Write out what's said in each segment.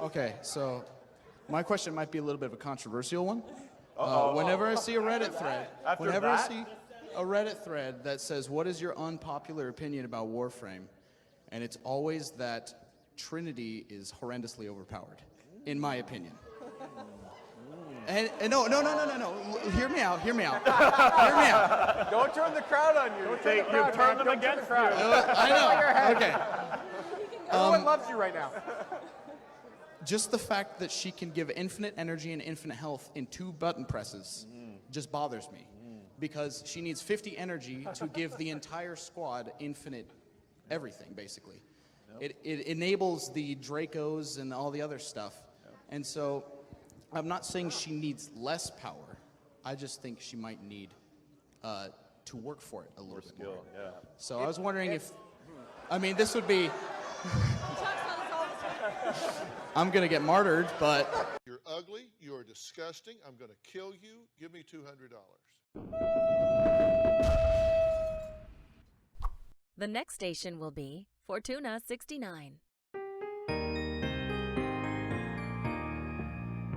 Okay, so my question might be a little bit of a controversial one. Whenever I see a Reddit thread, that says, "What is your unpopular opinion about Warframe?" and it's always that Trinity is horrendously overpowered, in my opinion. And no. Hear me out. Don't turn the crowd on you. You turn them against you. I know. Okay. Everyone loves you right now. Just the fact that she can give infinite energy and infinite health in 2 button presses just bothers me. Because she needs 50 energy to give the entire squad infinite everything, basically. It enables the Dracos and all the other stuff. And so I'm not saying she needs less power. I just think she might need to work for it a little bit more. Yeah. So I was wondering if, this would be... I'm going to get martyred, but... You're ugly, you're disgusting, I'm going to kill you, give me $200. The next station will be Fortuna 69.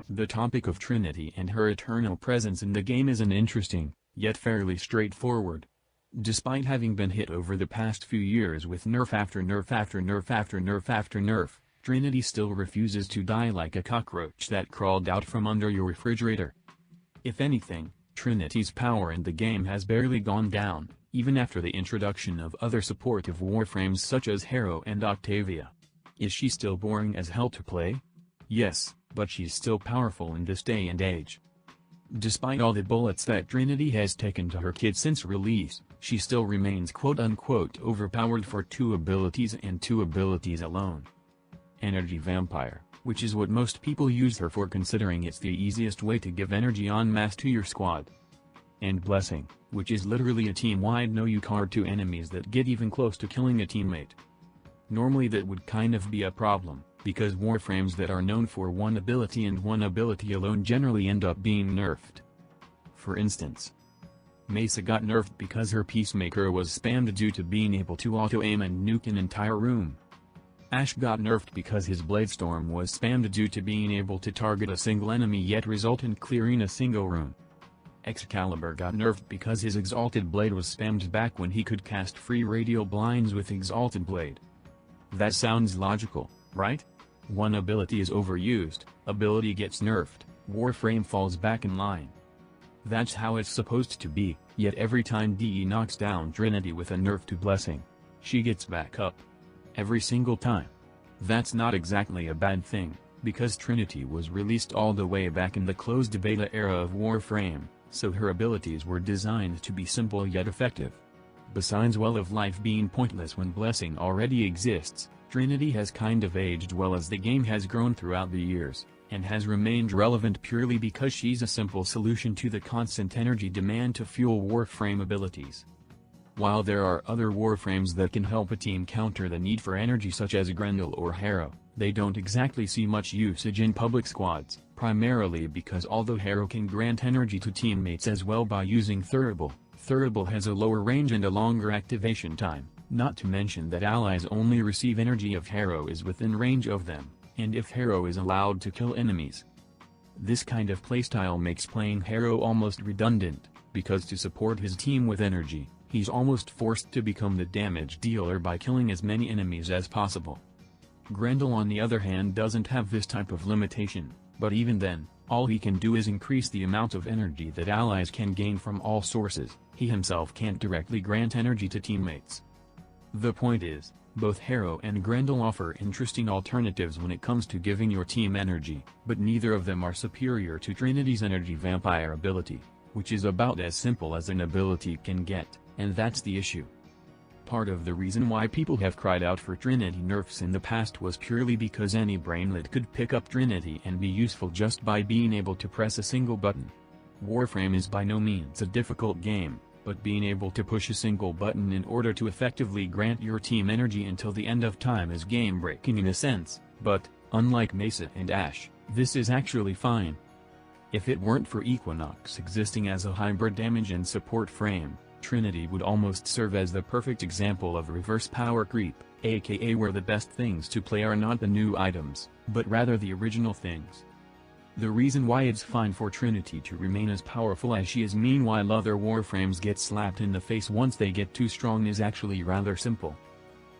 The topic of Trinity and her eternal presence in the game is an interesting, yet fairly straightforward. Despite having been hit over the past few years with nerf after nerf after nerf after nerf after nerf, Trinity still refuses to die like a cockroach that crawled out from under your refrigerator. If anything, Trinity's power in the game has barely gone down, even after the introduction of other supportive warframes such as Harrow and Octavia. Is she still boring as hell to play? Yes, but she's still powerful in this day and age. Despite all the bullets that Trinity has taken to her kit since release, she still remains quote-unquote overpowered for 2 abilities and 2 abilities alone. Energy Vampire, which is what most people use her for considering it's the easiest way to give energy en masse to your squad. And Blessing, which is literally a team-wide no-you card to enemies that get even close to killing a teammate. Normally that would kind of be a problem, because warframes that are known for 1 ability and 1 ability alone generally end up being nerfed. For instance, Mesa got nerfed because her Peacemaker was spammed due to being able to auto-aim and nuke an entire room. Ashe got nerfed because his Bladestorm was spammed due to being able to target a single enemy yet result in clearing a single room. Excalibur got nerfed because his Exalted Blade was spammed back when he could cast free radial blinds with Exalted Blade. That sounds logical, right? 1 ability is overused, ability gets nerfed, Warframe falls back in line. That's how it's supposed to be, yet every time DE knocks down Trinity with a nerf to Blessing, she gets back up. Every single time. That's not exactly a bad thing, because Trinity was released all the way back in the closed beta era of Warframe, so her abilities were designed to be simple yet effective. Besides Well of Life being pointless when Blessing already exists, Trinity has kind of aged well as the game has grown throughout the years, and has remained relevant purely because she's a simple solution to the constant energy demand to fuel Warframe abilities. While there are other warframes that can help a team counter the need for energy such as Grendel or Harrow, they don't exactly see much usage in public squads, primarily because although Harrow can grant energy to teammates as well by using Thurible has a lower range and a longer activation time, not to mention that allies only receive energy if Harrow is within range of them, and if Harrow is allowed to kill enemies. This kind of playstyle makes playing Harrow almost redundant, because to support his team with energy, he's almost forced to become the damage dealer by killing as many enemies as possible. Grendel on the other hand doesn't have this type of limitation, but even then, all he can do is increase the amount of energy that allies can gain from all sources. He himself can't directly grant energy to teammates. The point is, both Harrow and Grendel offer interesting alternatives when it comes to giving your team energy, but neither of them are superior to Trinity's Energy Vampire ability, which is about as simple as an ability can get, and that's the issue. Part of the reason why people have cried out for Trinity nerfs in the past was purely because any brainlet could pick up Trinity and be useful just by being able to press a single button. Warframe is by no means a difficult game, but being able to push a single button in order to effectively grant your team energy until the end of time is game-breaking in a sense, but, unlike Mesa and Ashe, this is actually fine. If it weren't for Equinox existing as a hybrid damage and support frame, Trinity would almost serve as the perfect example of reverse power creep, aka where the best things to play are not the new items, but rather the original things. The reason why it's fine for Trinity to remain as powerful as she is meanwhile other Warframes get slapped in the face once they get too strong is actually rather simple.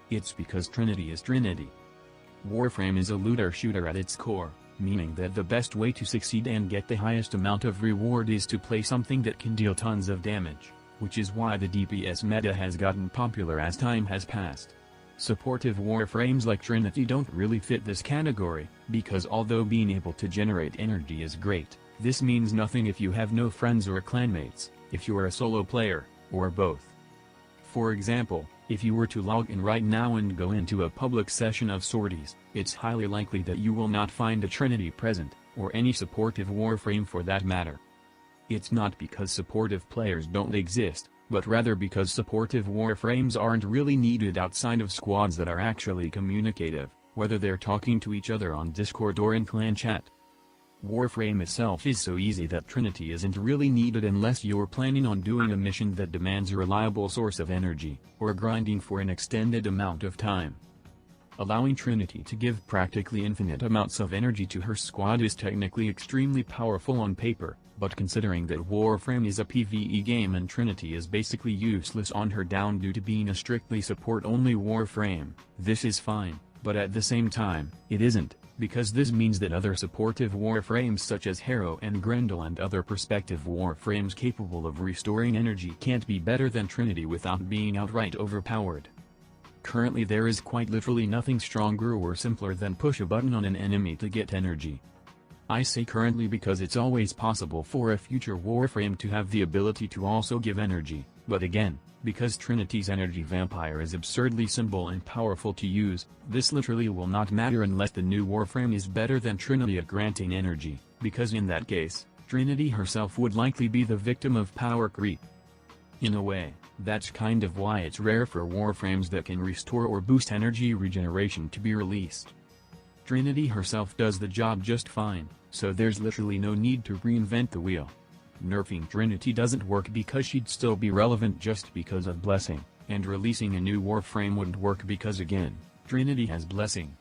It's because Trinity is Trinity. Warframe is a looter-shooter at its core, meaning that the best way to succeed and get the highest amount of reward is to play something that can deal tons of damage, which is why the DPS meta has gotten popular as time has passed. Supportive Warframes like Trinity don't really fit this category, because although being able to generate energy is great, this means nothing if you have no friends or clanmates, if you are a solo player, or both. For example, if you were to log in right now and go into a public session of sorties, it's highly likely that you will not find a Trinity present, or any supportive Warframe for that matter. It's not because supportive players don't exist, but rather because supportive Warframes aren't really needed outside of squads that are actually communicative, whether they're talking to each other on Discord or in clan chat. Warframe itself is so easy that Trinity isn't really needed unless you're planning on doing a mission that demands a reliable source of energy, or grinding for an extended amount of time. Allowing Trinity to give practically infinite amounts of energy to her squad is technically extremely powerful on paper, but considering that Warframe is a PvE game and Trinity is basically useless on her down due to being a strictly support-only Warframe, this is fine, but at the same time, it isn't, because this means that other supportive Warframes such as Harrow and Grendel and other prospective Warframes capable of restoring energy can't be better than Trinity without being outright overpowered. Currently there is quite literally nothing stronger or simpler than push a button on an enemy to get energy. I say currently because it's always possible for a future Warframe to have the ability to also give energy, but again, because Trinity's energy vampire is absurdly simple and powerful to use, this literally will not matter unless the new Warframe is better than Trinity at granting energy, because in that case, Trinity herself would likely be the victim of power creep. In a way, that's kind of why it's rare for Warframes that can restore or boost energy regeneration to be released. Trinity herself does the job just fine, so there's literally no need to reinvent the wheel. Nerfing Trinity doesn't work because she'd still be relevant just because of Blessing, and releasing a new Warframe wouldn't work because again, Trinity has Blessing.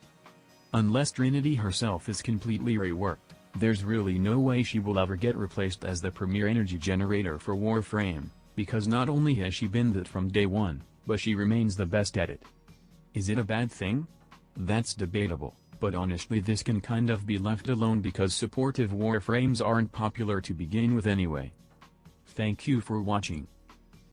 Unless Trinity herself is completely reworked, there's really no way she will ever get replaced as the premier energy generator for Warframe, because not only has she been that from day one, but she remains the best at it. Is it a bad thing? That's debatable. But honestly this can kind of be left alone because supportive Warframes aren't popular to begin with anyway. Thank you for watching.